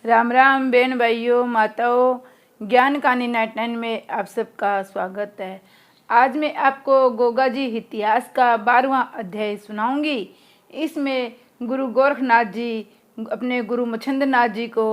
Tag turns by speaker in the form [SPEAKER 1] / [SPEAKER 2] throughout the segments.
[SPEAKER 1] राम राम बहन भाइयों माताओं, ज्ञान कहानी 99 में आप सबका स्वागत है। आज मैं आपको गोगा जी इतिहास का 12वां अध्याय सुनाऊंगी। इसमें गुरु गोरखनाथ जी अपने गुरु मच्छिंद्रनाथ जी को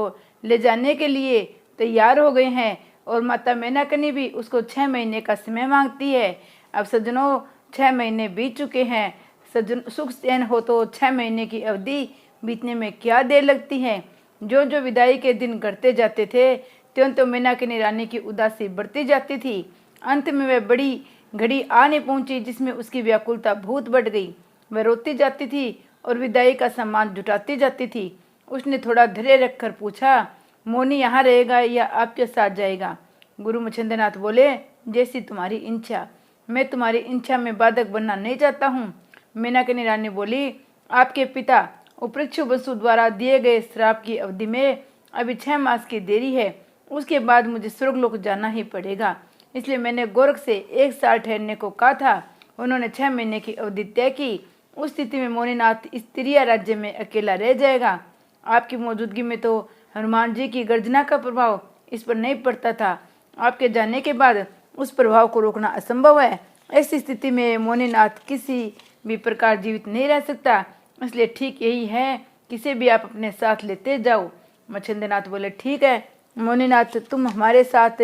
[SPEAKER 1] ले जाने के लिए तैयार हो गए हैं और माता मैनाकनी भी उसको 6 महीने का समय मांगती है। अब सज्जनों, 6 महीने बीत चुके हैं। सज्जन सुख चैन हो तो 6 महीने की अवधि बीतने में क्या देर लगती है। जो जो विदाई के दिन घटते जाते थे त्यों तो मैनाकनी रानी की उदासी बढ़ती जाती थी। अंत में वह बड़ी घड़ी आ नहीं पहुंची जिसमें उसकी व्याकुलता बहुत बढ़ गई। वह रोती जाती थी और विदाई का सामान जुटाती जाती थी। उसने थोड़ा धैर्य रखकर पूछा, मोनी यहाँ रहेगा या आपके साथ जाएगा? गुरु मच्छिंद्रनाथ बोले, जैसी तुम्हारी इच्छा। मैं तुम्हारी इच्छा में बाधक बनना नहीं चाहता हूँ। मैनाकनी रानी बोली, आपके पिता उपृक्षु बसु द्वारा दिए गए श्राप की अवधि में अभी 6 मास की देरी है। उसके बाद मुझे स्वर्गलोक जाना ही पड़ेगा। इसलिए मैंने गोरख से 1 साल ठहरने को कहा था। उन्होंने 6 महीने की अवधि तय की। उस स्थिति में मोनीनाथ इस तिरिया राज्य में अकेला रह जाएगा। आपकी मौजूदगी में तो हनुमान जी की गर्जना का प्रभाव इस पर नहीं पड़ता था। आपके जाने के बाद उस प्रभाव को रोकना असंभव है। ऐसी स्थिति में मोनीनाथ किसी भी प्रकार जीवित नहीं रह सकता। इसलिए ठीक यही है, किसे भी आप अपने साथ लेते जाओ। मच्छिंद्रनाथ बोले, ठीक है मोनीनाथ, तुम हमारे साथ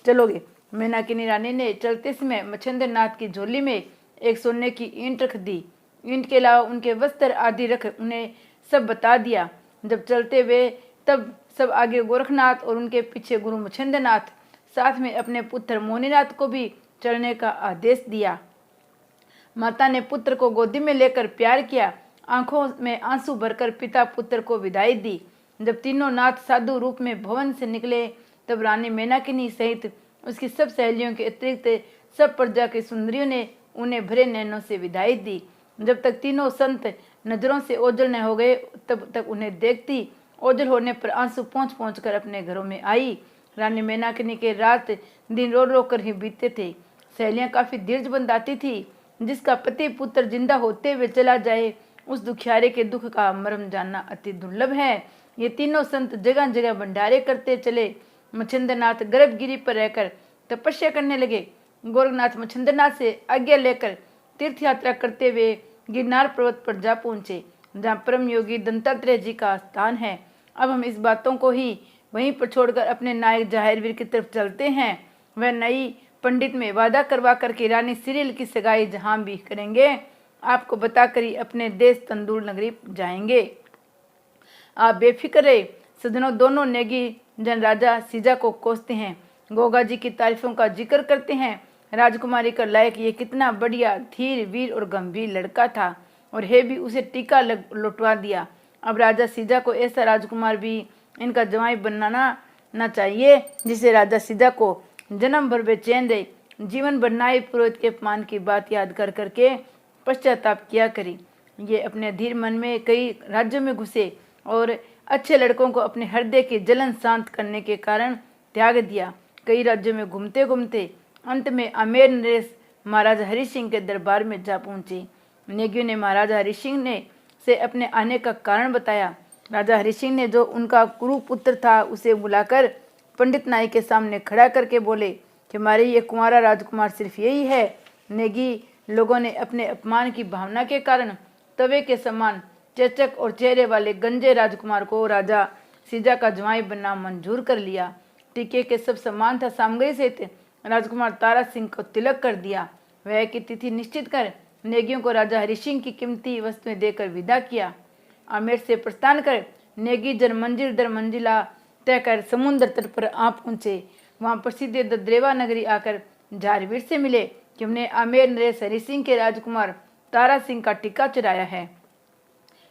[SPEAKER 1] चलोगे। मैनाकिनी रानी ने चलते समय मच्छिंद्रनाथ की झोली में एक सोने की ईंट रख दी। ईंट के अलावा उनके वस्त्र आदि रख उन्हें सब बता दिया। जब चलते हुए तब सब आगे गोरखनाथ और उनके पीछे गुरु मच्छिंद्रनाथ, साथ में अपने पुत्र मोनीनाथ को भी चलने का आदेश दिया। माता ने पुत्र को गोदी में लेकर प्यार किया। आंखों में आंसू भरकर पिता पुत्र को विदाई दी। जब तीनों नाथ साधु रूप में भवन से निकले तब रानी मैनाकिनी सहित उसकी सब सहेलियों के अतिरिक्त सब प्रजा की सुंदरियों ने उन्हें भरे नैनों से विदाई दी। जब तक तीनों संत नजरों से ओझल न हो गए तब तक उन्हें देखती। ओझल होने पर आंसू पहुँच पहुँच कर अपने घरों में आई। रानी मैनाकिनी के रात दिन रो रो कर ही बीतते थे। सहेलियाँ काफी धीरज बंधाती थी। जिसका पति पुत्र जिंदा होते हुए चला जाए उस दुखियारे के दुख का मर्म जानना अति दुर्लभ है। ये तीनों संत जगह जगह भंडारे करते चले। मच्छिंद्रनाथ गर्भगिरी पर रहकर तपस्या करने लगे। गोरखनाथ मच्छिंद्रनाथ से आज्ञा लेकर तीर्थ यात्रा करते हुए गिरनार पर्वत पर जा पहुंचे, जहाँ परम योगी दत्तात्रेय जी का स्थान है। अब हम इस बातों को ही वहीं पर छोड़कर अपने नायक जाहिरवीर की तरफ चलते हैं। वह नई पंडित में वादा करवा करके रानी सिरिल की सगाई जहाँ भी करेंगे आपको बताकर ही अपने देश तंदूर नगरी जाएंगे। आप बेफिक्र रहे। सज्जनों, दोनों नेगी जन राजा सीजा को कोसते हैं, गोगा जी की तारीफों का जिक्र करते हैं। राजकुमारी का लायक ये कितना बढ़िया, धीर, वीर और गंभीर लड़का था और हे भी उसे टीका लुटवा दिया। अब राजा सीजा को ऐसा राजकुमार भी इनका जवाई बनाना ना चाहिए जिसे राजा सीजा को जन्म भर बेचैन रहे। जीवन भर नाई पुरोहित के अपमान की बात याद कर करके पश्चाताप किया करी। ये अपने धीर मन में कई राज्यों में घुसे और अच्छे लड़कों को अपने हृदय की जलन शांत करने के कारण त्याग दिया। कई राज्यों में घूमते घूमते अंत में आमेर नरेश महाराजा हरि सिंह के दरबार में जा पहुंचे। नेगियों ने महाराजा हरि सिंह ने से अपने आने का कारण बताया। राजा हरि सिंह ने जो उनका कुरुपुत्र था उसे बुलाकर पंडित नाई के सामने खड़ा करके बोले कि हमारे ये कुंवारा राजकुमार सिर्फ यही है। नेगी लोगों ने अपने अपमान की भावना के कारण तवे के समान चेचक और चेहरे वाले गंजे राजकुमार को राजा सीजा का जवाई बनना मंजूर कर लिया। टीके के सब सम्मान था सामग्री सहित राजकुमार तारा सिंह को तिलक कर दिया। वह की तिथि निश्चित कर नेगियों को राजा हरि सिंह की कीमती वस्तुएं देकर विदा किया। आमेर से प्रस्थान कर नेगी जन मंजिल दर मंजिला तय कर समुद्र तट पर आ पहुंचे। वहां प्रसिद्ध दद्रेवा नगरी आकर जारवीर से मिले कि हमने आमेर नरेश हरि सिंह के राजकुमार तारा सिंह का टीका चढ़ाया है।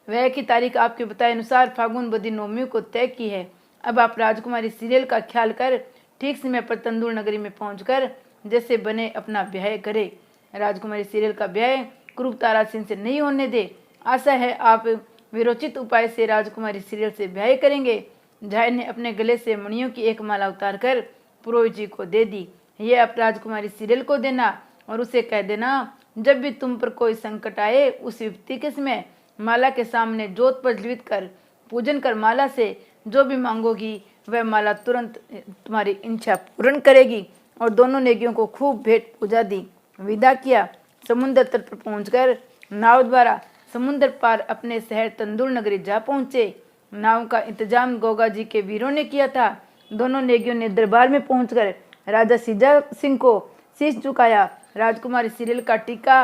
[SPEAKER 1] वह की तारीख आपके बताए अनुसार फागुन बदी नवमी को तय की है। अब आप राजकुमारी सीरियल का ख्याल कर ठीक समय पर तंदूर नगरी में पहुंचकर जैसे बने अपना ब्याह करे। राजकुमारी सीरियल का ब्याह कुरूप तारा सिंह से नहीं होने दे। आशा है आप विरोचित उपाय से राजकुमारी सीरियल से ब्याह करेंगे। जाहिर ने अपने गले से मणियों की एक माला उतार कर पुरोहित जी को दे दी। ये आप राजकुमारी सीरियल को देना और उसे कह देना, जब भी तुम पर कोई संकट आए उस विपत्ति के समय माला के सामने जोत प्रज्वलित कर पूजन कर माला से जो भी मांगोगी वह माला तुरंत तुम्हारी इच्छा पूर्ण करेगी। और दोनों नेगियों को खूब भेंट पूजा दी, विदा किया। समुद्र तट पर पहुंचकर नाव द्वारा समुद्र पार अपने शहर तंदूर नगरी जा पहुंचे। नाव का इंतजाम गोगा जी के वीरों ने किया था। दोनों नेगियों ने दरबार में पहुंचकर राजा सीजा सिंह को शीश झुकाया। राजकुमारी सीरियल का टीका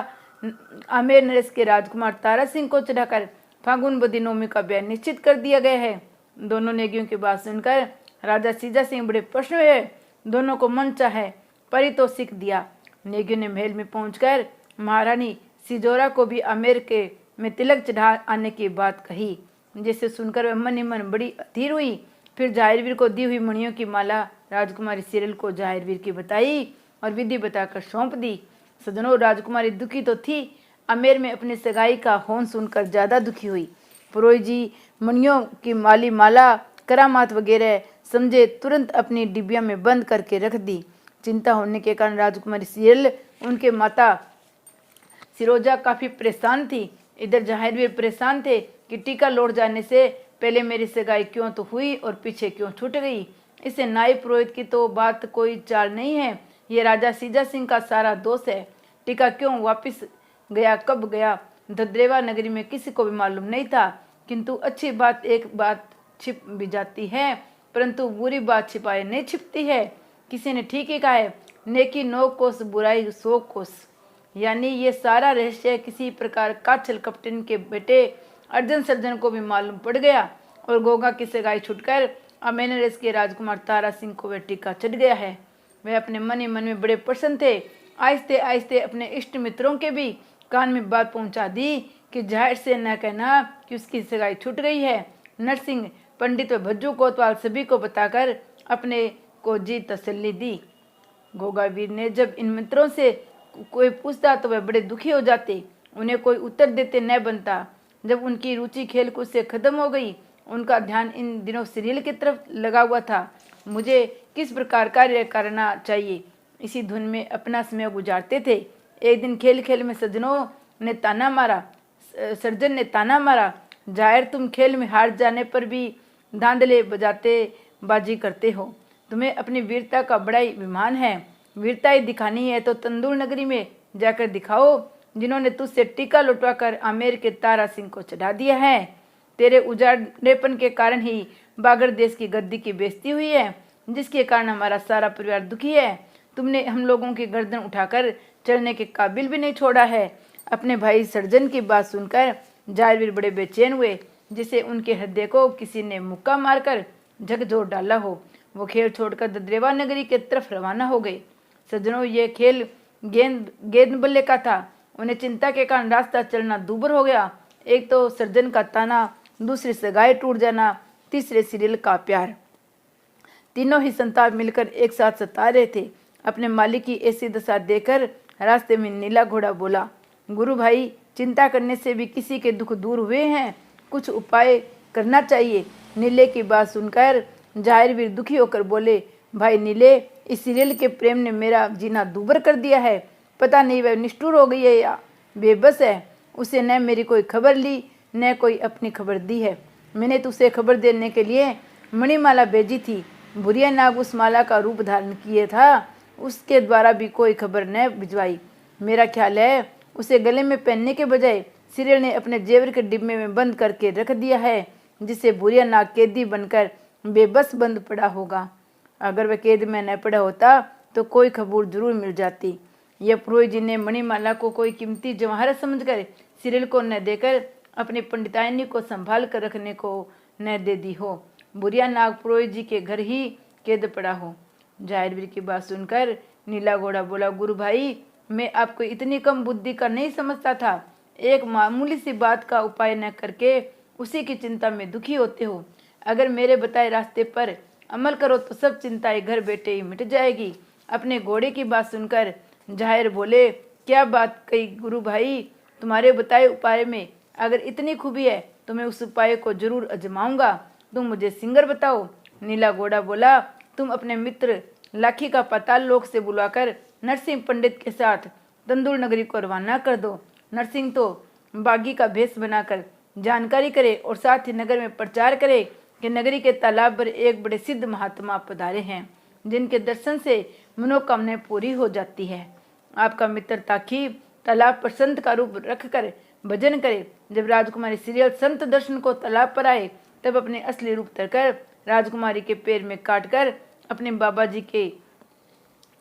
[SPEAKER 1] आमेर नरेश के राजकुमार तारा सिंह को चढ़ाकर फागुन बदी नौमी का ब्याह निश्चित कर दिया गया है। दोनों नेगियों की बात सुनकर राजा सीजा सिंह बड़े प्रसन्न हुए। दोनों को मन चाहे पारितोषिक दिया। नेगियों ने महल में पहुंचकर महारानी सिजोरा को भी आमेर के में तिलक चढ़ा आने की बात कही, जिसे सुनकर वह मन ही मन बड़ी अधीर हुई। फिर जाहिरवीर को दी हुई मणियों की माला राजकुमारी सीरियल को जाहिरवीर की बताई और विधि बताकर सौंप दी। सजनों, राजकुमारी दुखी तो थी, आमेर में अपनी सगाई का होन सुनकर ज्यादा दुखी हुई। पुरोहित जी मणियों की माली माला करामात वगैरह समझे तुरंत अपनी डिबिया में बंद करके रख दी। चिंता होने के कारण राजकुमारी सीरियल उनके माता सिरोजा काफी परेशान थी। इधर जाहिरवीर परेशान थे कि टीका लौट जाने से पहले मेरी सगाई क्यों तो हुई और पीछे क्यों छूट गई। इसे नायब पुरोहित की तो बात कोई चाल नहीं है, ये राजा सीजा सिंह का सारा दोष है। टीका क्यों वापिस गया, कब गया, धद्रेवा नगरी में किसी को भी मालूम नहीं था। किंतु अच्छी बात एक बात छिप भी जाती है, परंतु बुरी बात छिपाए नहीं छिपती है। किसी ने ठीक ही कहा है, नेकी 9 कोस बुराई 100 कोस। यानी ये सारा रहस्य किसी प्रकार का छल कपटिन के बेटे अर्जुन सर्जन को भी मालूम पड़ गया और गोगा की सगाई छुटकर आमेर नरेश के राजकुमार तारा सिंह को वह टीका चढ़ गया है। वह अपने मन ही मन में बड़े प्रसन्न थे। आहिस्ते आहिस्ते अपने इष्ट मित्रों के भी कान में बात पहुंचा दी कि जाहिर से न कहना कि उसकी सगाई छूट गई है। नरसिंह, पंडित व भज्जू कोतवाल सभी को बताकर अपने को जी तसल्ली दी। गोगावीर ने जब इन मित्रों से कोई पूछता तो वह बड़े दुखी हो जाते, उन्हें कोई उत्तर देते न बनता। जब उनकी रुचि खेलकूद से खत्म हो गई, उनका ध्यान इन दिनों सीरियल की तरफ लगा हुआ था। मुझे किस प्रकार कार्य करना चाहिए, इसी धुन में अपना समय गुजारते थे। एक दिन खेल खेल में सर्जन ने ताना मारा, जाहिर तुम खेल में हार जाने पर भी धांधले बजाते बाजी करते हो। तुम्हें अपनी वीरता का बड़ा ही अभिमान है। वीरता ही दिखानी है तो तंदूर नगरी में जाकर दिखाओ, जिन्होंने तुझसे टीका लुटवाकर आमेर के तारा सिंह को चढ़ा दिया है। तेरे उजाड़ेपन के कारण ही बागर देश की गद्दी की बेइज्जती हुई है, जिसके कारण हमारा सारा परिवार दुखी है। तुमने हम लोगों की गर्दन उठाकर चढ़ने के काबिल भी नहीं छोड़ा है। अपने भाई सर्जन की बात सुनकर जाहिरवीर बड़े बेचैन हुए, जिसे उनके हृदय को किसी ने मुक्का मारकर झकझोर डाला हो। वो खेल छोड़कर दद्रेवा नगरी के तरफ रवाना हो गए। सज्जनों, ये खेल गेंद बल्ले का था। उन्हें चिंता के कारण रास्ता चलना दूभर हो गया। एक तो सर्जन का ताना, दूसरी सगाई टूट जाना, तीसरे सीरियल का प्यार। तीनों ही संताप मिलकर एक साथ सता रहे थे। अपने मालिक की ऐसी दशा देखकर रास्ते में नीला घोड़ा बोला, गुरु भाई, चिंता करने से भी किसी के दुख दूर हुए हैं, कुछ उपाय करना चाहिए। नीले की बात सुनकर जाहिरवीर दुखी होकर बोले, भाई नीले, इस सीरियल के प्रेम ने मेरा जीना दूभर कर दिया है। पता नहीं वह निष्ठुर हो गई है या बेबस है। उसे न मेरी कोई खबर ली, न कोई अपनी खबर दी है। मैंने तो उसे खबर देने के लिए मणिमाला भेजी थी। बुढ़िया नाग उस माला का रूप धारण किए था, उसके द्वारा भी कोई खबर न भिजवाई। मेरा ख्याल है उसे गले में पहनने के बजाय सीरियल ने अपने जेवर के डिब्बे में बंद करके रख दिया है, जिससे बुढ़िया नाग कैदी बनकर बेबस बंद पड़ा होगा। अगर वह कैद में न पड़ा होता तो कोई खबर जरूर मिल जाती। यह पुरोहित जी ने मणिमाला को कोई कीमती जवाहरत समझकर सीरियल को न देकर अपनी पंडितायनी को संभाल कर रखने को न दे दी हो। बुढ़िया नाग पुरोहित जी के घर ही कैद पड़ा हो। जाहिरवीर की बात सुनकर नीला घोड़ा बोला, गुरु भाई, मैं आपको इतनी कम बुद्धि का नहीं समझता था। एक मामूली सी बात का उपाय न करके उसी की चिंता में दुखी होते हो। अगर मेरे बताए रास्ते पर अमल करो तो सब चिंताएं घर बैठे ही मिट जाएगी। अपने घोड़े की बात सुनकर जाहिर बोले, क्या बात कही गुरु भाई, तुम्हारे बताए उपाय में अगर इतनी खूबी है तो मैं उस उपाय को जरूर आजमाऊंगा। तुम मुझे सिंगर बताओ। नीला घोड़ा बोला, तुम अपने मित्र लाखी का पाताल लोक से बुलाकर नरसिंह पंडित के साथ तंदूर नगरी को रवाना कर दो। नरसिंह तो बागी का भेष बनाकर जानकारी करे और साथ ही नगर में प्रचार करे कि नगरी के तालाब पर एक बड़े सिद्ध महात्मा पधारे हैं, जिनके दर्शन से मनोकामनाएं पूरी हो जाती है। आपका मित्र ताकि तालाब पर संत का रूप रखकर भजन करे। जब राजकुमारी सीरियल संत दर्शन को तालाब पर आए, तब अपने असली रूप धरकर राजकुमारी के पैर में काटकर अपने बाबा जी के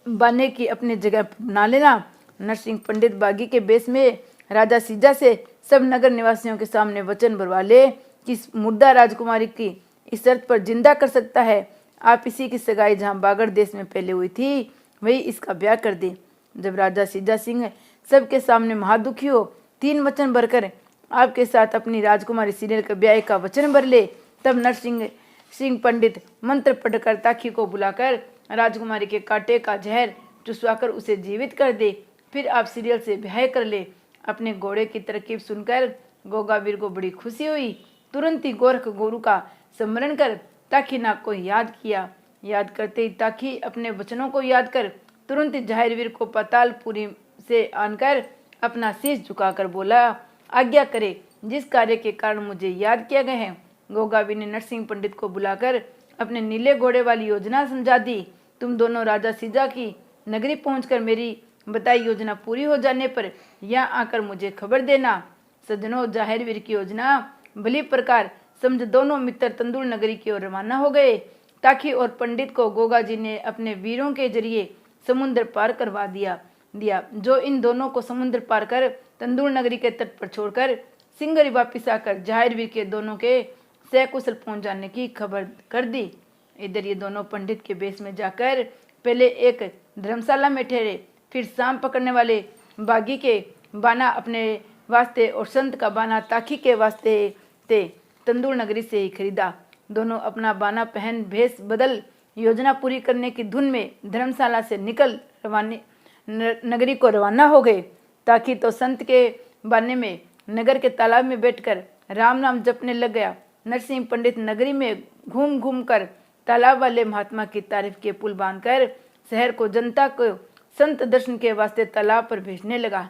[SPEAKER 1] बाने की अपनी जगह बना लेना। नरसिंह पंडित बागी के बेस में राजा सीजा से सब नगर निवासियों के सामने वचन भरवा ले कि मुर्दा राजकुमारी की इस शर्त पर जिंदा कर सकता है, आप इसी की सगाई जहां बागड़ देश में पहले हुई थी वही इसका ब्याह कर दे। जब राजा सीजा सिंह सबके सामने महादुखी हो 3 वचन भरकर आपके साथ अपनी राजकुमारी सीरियल के ब्याह का वचन भर ले, तब नरसिंह पंडित मंत्र पढ़कर ताकी को बुलाकर राजकुमारी के कांटे का जहर चुसवाकर उसे जीवित कर दे। फिर आप सीरियल से ब्याह कर ले। अपने घोड़े की तरकीब सुनकर गोगावीर को बड़ी खुशी हुई। तुरंत ही गोरख गुरु का स्मरण कर ताकी नाग को याद किया। याद करते ही ताकी अपने वचनों को याद कर तुरंत ही जाहिरवीर को पातालपुरी से आनकर अपना शीश झुकाकर बोला, आज्ञा करे, जिस कार्य के कारण मुझे याद किया गया है। गोगावीर ने नरसिंह पंडित को बुलाकर अपने नीले घोड़े वाली योजना समझा दी। तुम दोनों राजा सीजा की नगरी पहुंचकर मेरी बताई योजना पूरी हो जाने पर यहाँ आकर मुझे खबर देना। सज्जनों, जाहिरवीर की योजना भली प्रकार समझ दोनों मित्र तंदुल नगरी की ओर रवाना हो गए। ताकि और पंडित को गोगा जी ने अपने वीरों के जरिए समुद्र पार करवा दिया, जो इन दोनों को समुद्र पार कर तंदुल नगरी के तट पर छोड़कर सिंगरी वापिस आकर जाहिरवीर के दोनों के सकुशल पहुंच जाने की खबर कर दी। इधर ये दोनों पंडित के बेस में जाकर पहले एक धर्मशाला में ठहरे, फिर सांप पकड़ने वाले बागी के बाना अपने वास्ते और संत का बाना ताकी के वास्ते थे तंदुल नगरी से ही खरीदा। दोनों अपना बाना पहन भेष बदल योजना पूरी करने की धुन में धर्मशाला से निकल नगरी को रवाना हो गए। ताकि तो संत के बाने में नगर के तालाब में बैठकर राम नाम जपने लग गया। नरसिंह पंडित नगरी में घूम घूम कर तालाब वाले महात्मा की तारीफ के पुल बांधकर शहर को जनता को संत दर्शन के वास्ते तालाब पर भेजने लगा।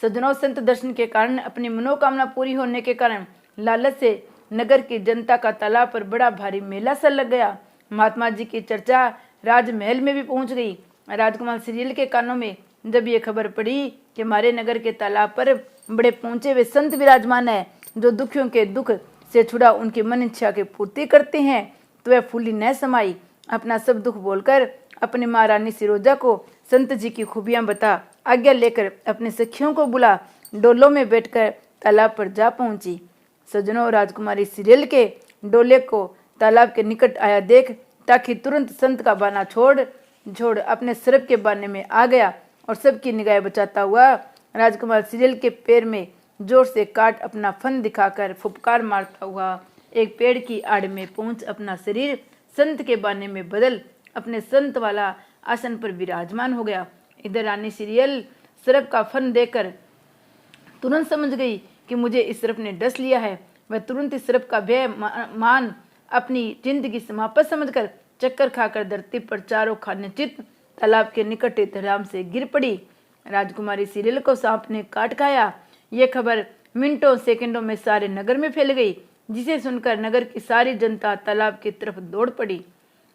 [SPEAKER 1] सज्जनों, संत दर्शन के कारण अपनी मनोकामना पूरी होने के कारण लालच से नगर की जनता का तालाब पर बड़ा भारी मेला सा लग गया। महात्मा जी की चर्चा राजमहल में भी पहुंच गई। राजकुमार सीरियल के कानों में जब ये खबर पड़ी कि हमारे नगर के तालाब पर बड़े पहुंचे हुए संत विराजमान है, जो दुखियों के दुख से छुड़ा उनकी मन इच्छा की पूर्ति करते हैं, तो वह फूली न समाई। अपना सब दुख बोलकर अपनी माँ रानी सिरोजा को संत जी की खूबियां बता आज्ञा लेकर अपने सखियों को बुला डोलों में बैठकर तालाब पर जा पहुंची। सज्जनों, राजकुमारी सीरियल के डोले को तालाब के निकट आया देख ताकि तुरंत संत का बाना छोड़ अपने सरप के बाने में आ गया और सबकी निगाह बचाता हुआ राजकुमार सीरियल के पैर में जोर से काट अपना फन दिखाकर फुफकार मारता हुआ एक पेड़ की आड़ में पहुंच अपना शरीर संत के बाने में बदल अपने संत वाला आसन पर विराजमान हो गया। इधर रानी सीरियल सरप का फन देकर तुरंत समझ गई कि मुझे इस सरप ने डस लिया है। वह तुरंत इस सरप का भय मान अपनी जिंदगी समाप्त समझकर चक्कर खाकर धरती पर चारों खाने चित तालाब के निकट धराम से गिर पड़ी। राजकुमारी सीरियल को सांप ने काट खाया। ये खबर मिनटों सेकंडों में सारे नगर में फैल गई, जिसे सुनकर नगर की सारी जनता तालाब की तरफ दौड़ पड़ी।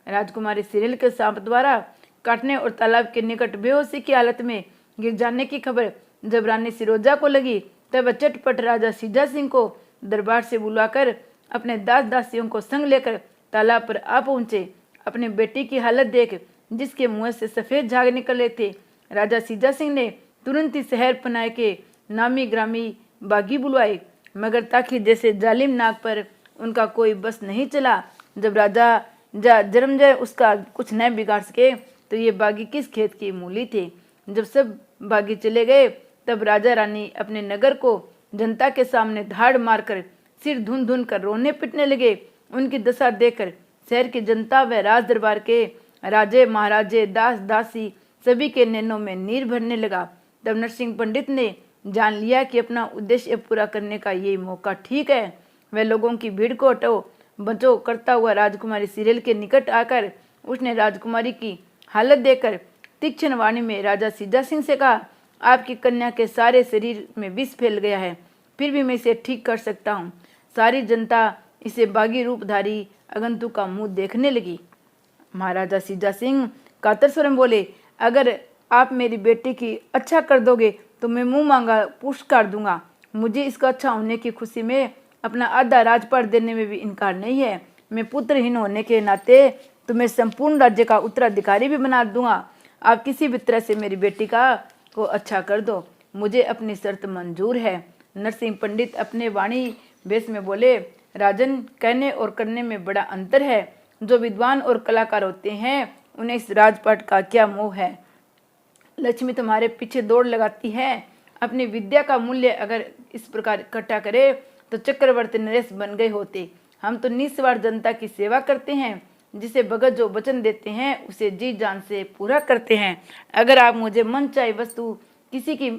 [SPEAKER 1] राजकुमारी सीरियल के सांप द्वारा काटने और तालाब के निकट बेहोशी की हालत में गिर जाने की खबर जब रानी सिरोजा को लगी, तब वह चटपट राजा सीजा सिंह को दरबार से बुलाकर अपने दास दासियों को संग लेकर तालाब पर आ पहुंचे। अपनी बेटी की हालत देख, जिसके मुंह से सफेद झाग निकले थे, राजा सीजा सिंह ने तुरंत ही शहर पनाए के नामी ग्रामी बागी बुलवाए, मगर ताकि जैसे जालिम नाग पर उनका कोई बस नहीं चला। जब राजा जन्मजय उसका कुछ न बिगाड़ सके, तो ये बागी किस खेत की मूली थे। जब सब बागी चले गए, तब राजा रानी अपने नगर को जनता के सामने धाड़ मारकर सिर धुन धुन कर रोने पिटने लगे। उनकी दशा देखकर शहर की जनता व राज दरबार के राजे महाराजे दास दासी सभी के नैनों में नीर भरने लगा। तब नरसिंह पंडित ने जान लिया कि अपना उद्देश्य पूरा करने का यही मौका ठीक है। वह लोगों की भीड़ को हटो बचो करता हुआ राजकुमारी सीरियल के निकट आकर उसने राजकुमारी की हालत देखकर तीक्ष्ण वाणी में राजा सीजा सिंह से कहा, आपकी कन्या के सारे शरीर में विष फैल गया है, फिर भी मैं इसे ठीक कर सकता हूँ। सारी जनता इसे बागी रूपधारी आगंतुक का मुंह देखने लगी। महाराजा सीजा सिंह कातर स्वर में बोले, अगर आप मेरी बेटी की अच्छा कर दोगे तो मैं मुंह मांगा पुरस्कार दूंगा। मुझे इसका अच्छा होने की खुशी में अपना आधा राजपाट देने में भी इनकार नहीं है। मैं पुत्रहीन होने के नाते तुम्हें संपूर्ण राज्य का उत्तराधिकारी भी बना दूंगा। आप किसी भी तरह से मेरी बेटी को अच्छा कर दो, मुझे अपनी शर्त मंजूर है। नरसिंह पंडित अपने वाणी वेश में बोले, राजन, कहने और करने में बड़ा अंतर है। जो विद्वान और कलाकार होते हैं उन्हें इस राजपाट का क्या मोह है। लक्ष्मी तुम्हारे पीछे दौड़ लगाती है। अपनी विद्या का मूल्य अगर इस प्रकार इकट्ठा करे तो चक्रवर्ती नरेश बन गए होते। हम तो निस्वार्थ जनता की सेवा करते हैं, जिसे भगत जो वचन देते हैं उसे जी जान से पूरा करते हैं। अगर आप मुझे मन चाहे वस्तु, किसी की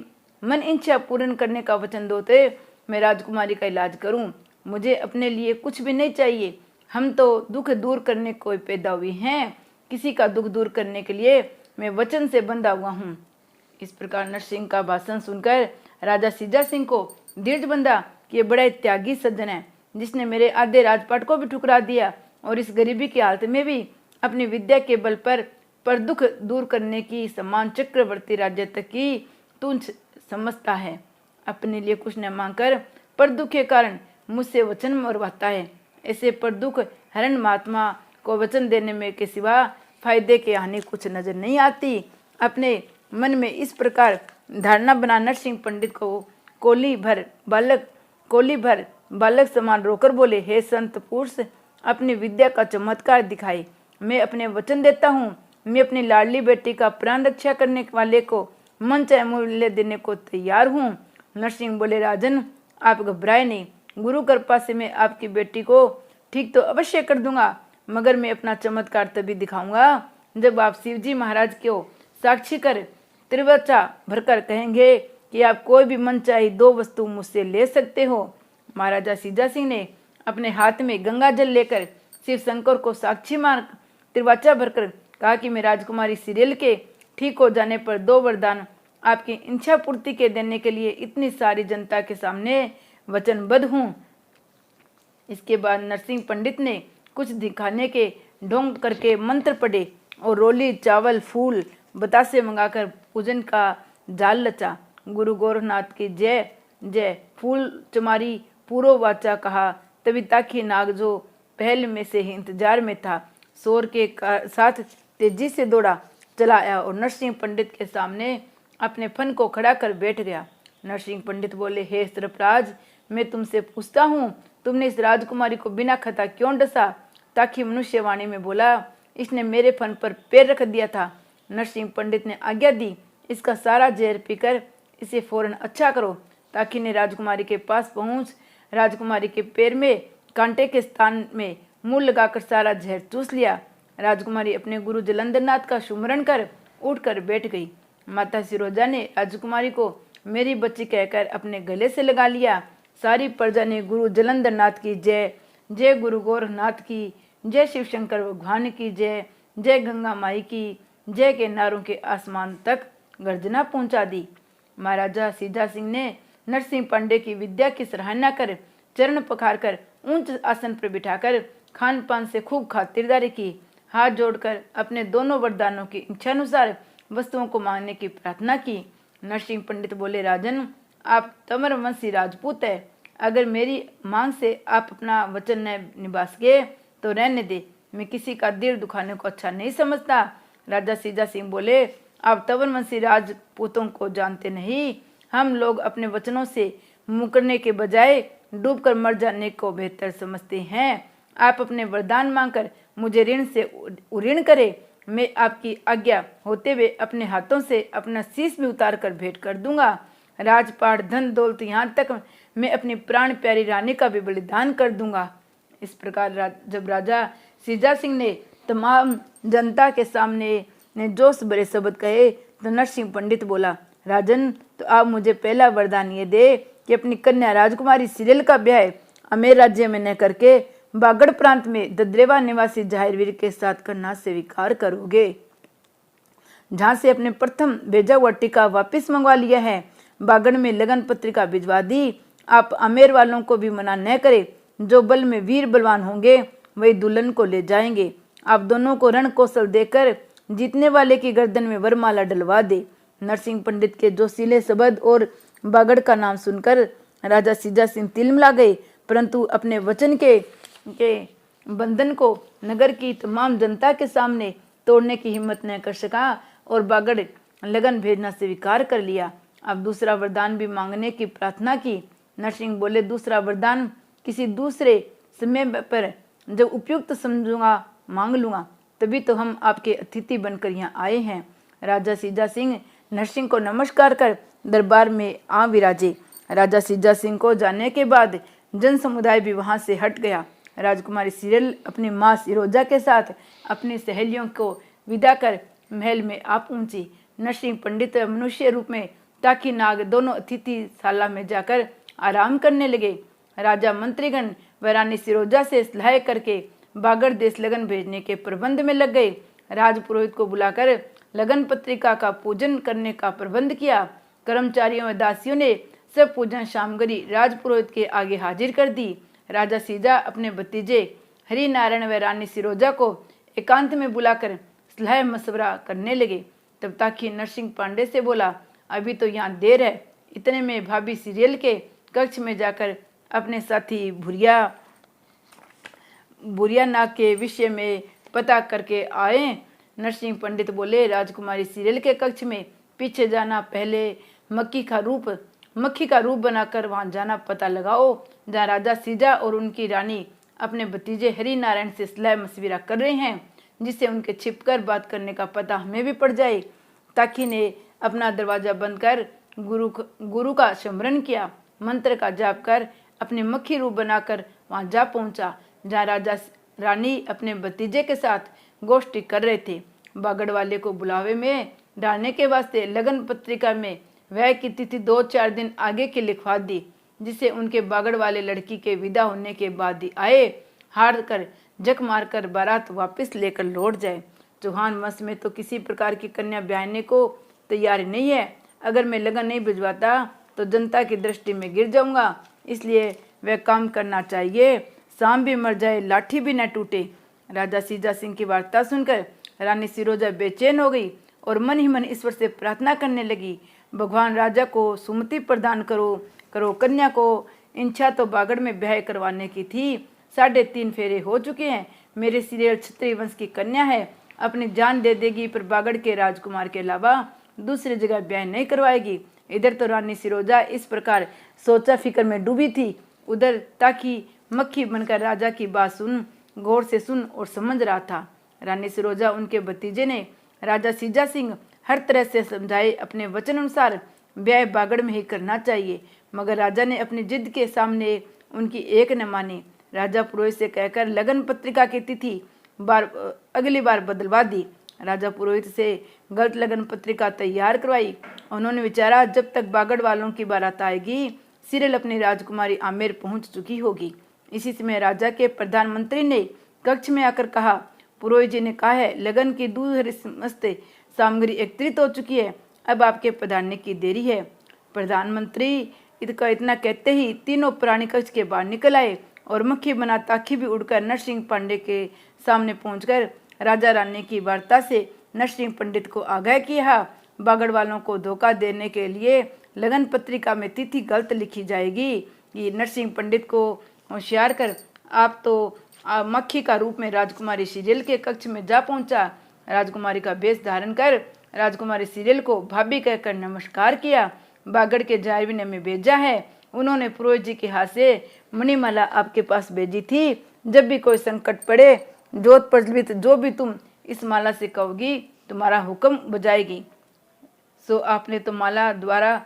[SPEAKER 1] मन इच्छा पूर्ण करने का वचन दोते, मैं राजकुमारी का इलाज करूं। मुझे अपने लिए कुछ भी नहीं चाहिए। हम तो दुख दूर करने को पैदा हुए हैं, किसी का दुख दूर करने के लिए मैं वचन से बंधा हुआ हूँ। इस प्रकार नरसिंह का भाषण सुनकर राजा सीजा सिंह को धीरज बंधा कि ये बड़ा त्यागी सज्जन है, जिसने मेरे आधे राजपाट को भी ठुकरा दिया और इस गरीबी की हालत में भी अपनी विद्या के बल पर दुख दूर करने की समान चक्रवर्ती राज्य तक की तुच्छ समझता है। अपने लिए कुछ न मांगकर पर दुख के कारण मुझसे वचन मरवाता है। ऐसे पर दुख हरण महात्मा को वचन देने में के सिवा फायदे के हानि कुछ नजर नहीं आती। अपने मन में इस प्रकार धारणा बना नरसिंह पंडित को कोली भर बालक समान रोकर बोले, हे संत पुरुष, अपनी विद्या का चमत्कार दिखाए। मैं अपने वचन देता हूँ, मैं अपनी लाडली बेटी का प्राण रक्षा करने वाले को मन चाहे मूल्य देने को तैयार हूँ। नरसिंह बोले, राजन, आप घबराए नहीं। गुरु कृपा से मैं आपकी बेटी को ठीक तो अवश्य कर दूंगा, मगर मैं अपना चमत्कार तभी दिखाऊंगा जब आप शिवजी महाराज को साक्षी कर त्रिवचा भरकर कहेंगे कि आप कोई भी मन चाहे 2 वस्तु मुझसे ले सकते हो। महाराजा सीजा सिंह ने अपने हाथ में गंगा जल लेकर शिव शंकर को साक्षी मान त्रिवाचा भरकर कहा कि मैं राजकुमारी सिरेल के ठीक हो जाने पर 2 वरदान आपकी इच्छा पूर्ति के देने के लिए इतनी सारी जनता के सामने वचनबद्ध हूँ। इसके बाद नरसिंह पंडित ने कुछ दिखाने के ढोंग करके मंत्र पढ़े और रोली, चावल, फूल, बतासे मंगाकर पूजन का जाल रचा। गुरु गोरखनाथ की जय जय। फूल चमारी पूरो वाचा कहा। तभी ताकि नाग जो पहल में से ही इंतजार में था, शोर के साथ तेजी से दौड़ा चला आया और नरसिंह पंडित के सामने अपने फन को खड़ा कर बैठ गया। नरसिंह पंडित बोले, हे सरफराज, मैं तुमसे पूछता हूँ, तुमने इस राजकुमारी को बिना खता क्यों डसा? ताकि मनुष्यवाणी में बोला, इसने मेरे फन पर पैर रख दिया था। नरसिंह पंडित ने आज्ञा दी, इसका सारा जहर पीकर इसे फौरन अच्छा करो। ताकि ने राजकुमारी के पास पहुंच राजकुमारी के पैर में कांटे के स्थान में मुंह लगाकर सारा जहर चूस लिया। राजकुमारी अपने गुरु जलंधरनाथ का सुमरण कर उठकर बैठ गई। माता सिरोजा ने राजकुमारी को मेरी बच्ची कहकर अपने गले से लगा लिया। सारी प्रजा ने गुरु जलंधरनाथ की जय जय, गुरु गोरखनाथ की जय, शिव शंकर भगवान की जय जय, गंगा माई की जय के नारों के आसमान तक गर्जना पहुंचा दी। महाराजा सीजा सिंह ने नरसिंह पंडित की विद्या की सराहना कर चरण पखार कर ऊंच आसन पर बिठाकर खान पान से खूब खातिरदारी की। हाथ जोड़कर अपने दोनों वरदानों की इच्छानुसार वस्तुओं को मांगने की प्रार्थना की। नरसिंह पंडित बोले, राजन, आप तमरवंशी राजपूत है। अगर मेरी मांग से आप अपना वचन न निभा सके तो रहने दे, मैं किसी का दिल दुखाने को अच्छा नहीं समझता। राजा सीजा सिंह बोले, आप तमरवंशी राजपूतों को जानते नहीं। हम लोग अपने वचनों से मुकरने के बजाय डूबकर मर जाने को बेहतर समझते हैं। आप अपने वरदान मांगकर मुझे ऋण से उऋण करे। मैं आपकी आज्ञा होते हुए अपने हाथों से अपना शीश भी उतार कर भेंट कर दूंगा। राजपाट, धन दौलत, यहाँ तक मैं अपनी प्राण प्यारी रानी का भी बलिदान कर दूंगा। इस प्रकार जब राजा सीजा सिंह ने तमाम जनता के सामने ने जोश भरे शब्द कहे तो नरसिंह पंडित बोला, राजन, तो आप मुझे पहला वरदान ये दे कि अपनी कन्या राजकुमारी सिरेल का ब्याह अमेर राज्य में न करके बागड़ प्रांत में दद्रेवा निवासी जाहिरवीर के साथ करना स्वीकार करोगे, जहां से अपने प्रथम भेजा हुआ टीका वापस मंगवा लिया है। बागड़ में लगन पत्रिका भिजवा दी। आप अमेर वालों को भी मना न करें जो बल में वीर बलवान होंगे वही दुल्हन को ले जाएंगे। आप दोनों को रण कौशल देकर जीतने वाले की गर्दन में वरमाला डलवा दे। नरसिंह पंडित के जोशीले शब्द और बागड़ का नाम सुनकर राजा सीजा सिंह तिलमिला गए, परंतु अपने वचन के बंधन को नगर की तमाम जनता के सामने तोड़ने की हिम्मत न कर सका और बागड़ लगन भेजना स्वीकार कर लिया। अब दूसरा वरदान भी मांगने की प्रार्थना की। नरसिंह बोले, दूसरा वरदान किसी दूसरे समय पर जब उपयुक्त समझूंगा मांग लूंगा, तभी तो हम आपके अतिथि बनकर यहाँ आए हैं। राजा सीजा सिंह नरसिंह को नमस्कार कर दरबार में आ विराजे। राजा सीजा सिंह को जाने के बाद जन समुदाय भी वहां से हट गया। राजकुमारी सीरियल अपनी माँ सिरोजा के साथ अपनी सहेलियों को विदा कर महल में आ पहुंची। नरसिंह पंडित मनुष्य रूप में ताकि नाग दोनों अतिथि शाला में जाकर आराम करने लगे। राजा मंत्रीगण व रानी सिरोजा से सलाह करके बागड़ देश लगन भेजने के प्रबंध में लग गए। राजपुरोहित को बुलाकर लगन पत्रिका का पूजन करने का प्रबंध किया। कर्मचारियों व दासियों ने सब पूजन सामग्री राजपुरोहित के आगे हाजिर कर दी। राजा सीजा अपने भतीजे हरि नारायण व रानी सिरोजा को एकांत में बुलाकर सलाह मशवरा करने लगे। तब ताकि नरसिंह पांडे से बोला, अभी तो यहाँ देर है। इतने में भाभी सीरियल के कक्ष में जाकर अपने साथी भूरिया नाग के विषय में पता करके आए। नरसिंह पंडित बोले, राजकुमारी सीरियल के कक्ष में पीछे जाना, पहले मक्खी का रूप बनाकर वहां जाना पता लगाओ, जहाँ राजा सीजा और उनकी रानी अपने भतीजे हरि नारायण से सलाह मशविरा कर रहे हैं, जिससे उनके छिपकर बात करने का पता हमें भी पड़ जाए। ताकि ने अपना दरवाजा बंद कर गुरु का स्मरण किया, मंत्र का जाप कर अपने मक्खी रूप बनाकर वहां जा पहुंचा, जहाँ राजा रानी अपने भतीजे के साथ गोष्ठी कर रहे थे। बागड़ वाले को बुलावे में डालने के वास्ते लगन पत्रिका में वह की तिथि 2-4 दिन आगे की लिखवा दी, जिससे उनके बागड़ वाले लड़की के विदा होने के बाद ही आए, हार कर जक मारकर बारात वापस लेकर लौट जाए। चौहान वंश में तो किसी प्रकार की कन्या ब्याहने को तैयार नहीं है। अगर मैं लगन नहीं भिजवाता तो जनता की दृष्टि में गिर जाऊंगा, इसलिए वह काम करना चाहिए। सांप भी मर जाए, लाठी भी न टूटे। राजा सीजा सिंह की वार्ता सुनकर रानी सिरोजा बेचैन हो गई और मन ही मन ईश्वर से प्रार्थना करने लगी, भगवान राजा को सुमति प्रदान करो कन्या को इच्छा तो बागड़ में ब्याह करवाने की थी, 3.5 फेरे हो चुके हैं। मेरे सीरियल क्षत्रिय वंश की कन्या है, अपनी जान दे देगी, पर बागड़ के राजकुमार के अलावा दूसरी जगह ब्याह नहीं करवाएगी। इधर तो रानी सिरोजा इस प्रकार सोचा फिक्र में डूबी थी, उधर ताकि मक्खी बनकर राजा की बात गौर से सुन और समझ रहा था। रानी सिरोजा उनके भतीजे ने राजा सीजा सिंह हर तरह से समझाए, अपने वचन अनुसार ब्याह बागड़ में ही करना चाहिए, मगर राजा ने अपनी जिद के सामने उनकी एक न मानी। राजा पुरोहित से कहकर लगन पत्रिका की तिथि अगली बार बदलवा दी। राजा पुरोहित से गलत लगन पत्रिका तैयार करवाई। उन्होंने विचारा, जब तक बागड़ वालों की बारात आएगी, सीरियल अपनी राजकुमारी आमेर पहुंच चुकी होगी। इसी समय राजा के प्रधानमंत्री ने कक्ष में आकर कहा, पुरोहित जी ने कहा है लगन की दूसरी समस्त सामग्री एकत्रित हो चुकी है, अब आपके पधारने की देरी है। प्रधानमंत्री इतना कहते ही तीनों प्राणी कक्ष के बाहर निकल आए और मक्खी बना ताकि भी उड़कर नरसिंह पांडे के सामने पहुंचकर राजा रानी की वार्ता से नरसिंह पंडित को आगाह किया। बागड़ वालों को धोखा देने के लिए लगन पत्रिका में तिथि गलत लिखी जाएगी। ये नरसिंह पंडित को होशियार कर आप तो मक्खी का रूप में राजकुमारी सीरियल के कक्ष में जा पहुंचा। राजकुमारी का वेश धारण कर राजकुमारी सीरियल को भाभी कहकर नमस्कार किया। बागड़ के जायवी ने में भेजा है, उन्होंने पुरोहित जी के हाथ से मणिमाला आपके पास भेजी थी। जब भी कोई संकट पड़े, जोत प्रज्वलित जो भी तुम इस माला से कहोगी, तुम्हारा हुक्म बजाएगी। सो आपने तो माला द्वारा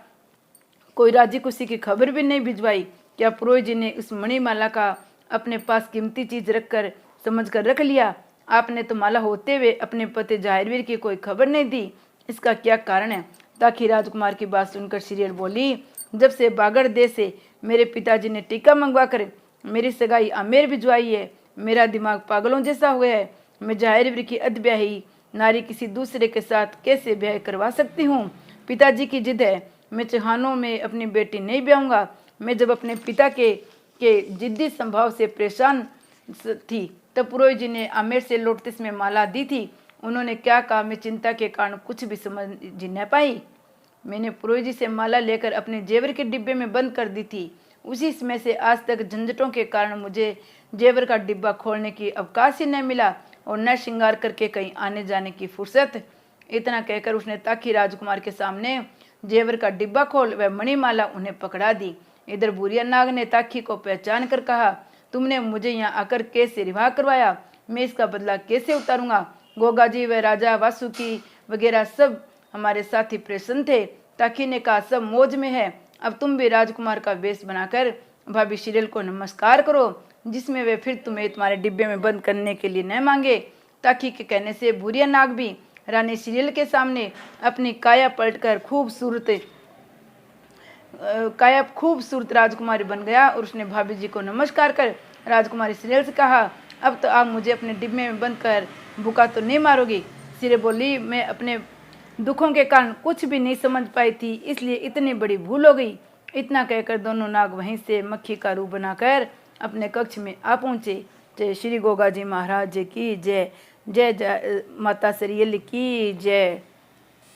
[SPEAKER 1] कोई राजी खुशी की खबर भी नहीं भिजवाई। क्या पुरोहित जी ने उस मणिमाला का अपने पास कीमती चीज रखकर समझ कर रख लिया? आपने तो माला होते हुए अपने पति जाहिरवीर की कोई खबर नहीं दी, इसका क्या कारण है? ताकि राजकुमार की बात सुनकर सीरियल बोली, जब से बागड़ देश से मेरे पिताजी ने टीका मंगवा कर मेरी सगाई आमेर भिजवाई है, मेरा दिमाग पागलों जैसा हुआ है। मैं जाहिरवीर की अधब्याही नारी किसी दूसरे के साथ कैसे ब्याह करवा सकती हूँ? पिताजी की जिद है, मैं चौहानों में अपनी बेटी नहीं ब्याहूंगा। मैं जब अपने पिता के के जिद्दी स्वभाव से परेशान थी। तब पुरोहित जी ने आमेर से लौटते समय माला दी थी। उन्होंने क्या कहा मैं चिंता के कारण कुछ भी समझ न पाई। मैंने पुरोहित जी से माला लेकर अपने जेवर के डिब्बे में बंद कर दी थी। उसी समय से आज तक झंझटों के कारण मुझे जेवर का डिब्बा खोलने की अवकाश ही न मिला और न श्रृंगार करके कहीं आने जाने की फुर्सत। इतना कहकर उसने ताकि राजकुमार के सामने जेवर का डिब्बा खोल वह मणिमाला उन्हें पकड़ा दी। इधर बुढ़िया नाग ने ताकि को पहचान कर कहा, तुमने मुझे यहाँ आकर कैसे रिहा करवाया, मैं इसका बदला कैसे उतारूंगा। गोगा जी व राजा वासुकी वगैरह सब हमारे साथी प्रसन्न थे। ताकि ने कहा, सब मौज में है, अब तुम भी राजकुमार का वेश बनाकर भाभी शिरेल को नमस्कार करो, जिसमें वे फिर तुम्हें तुम्हारे डिब्बे में बंद करने के लिए न मांगे। ताकि के कहने से बुढ़िया नाग भी रानी शिरेल के सामने अपनी काया पलटकर खूबसूरत राजकुमारी बन गया और उसने भाभी जी को नमस्कार कर राजकुमारी शिरेल से कहा, अब तो आप मुझे अपने डिब्बे में बंद कर भूखा तो नहीं मारोगी। शिरेल बोली, मैं अपने दुखों के कारण कुछ भी नहीं समझ पाई थी, इसलिए इतनी बड़ी भूल हो गई। इतना कहकर दोनों नाग वहीं से मक्खी का रूप बनाकर अपने कक्ष में आ पहुँचे। जय श्री गोगा जी महाराज की जय। जय जय माता सरियल की जय।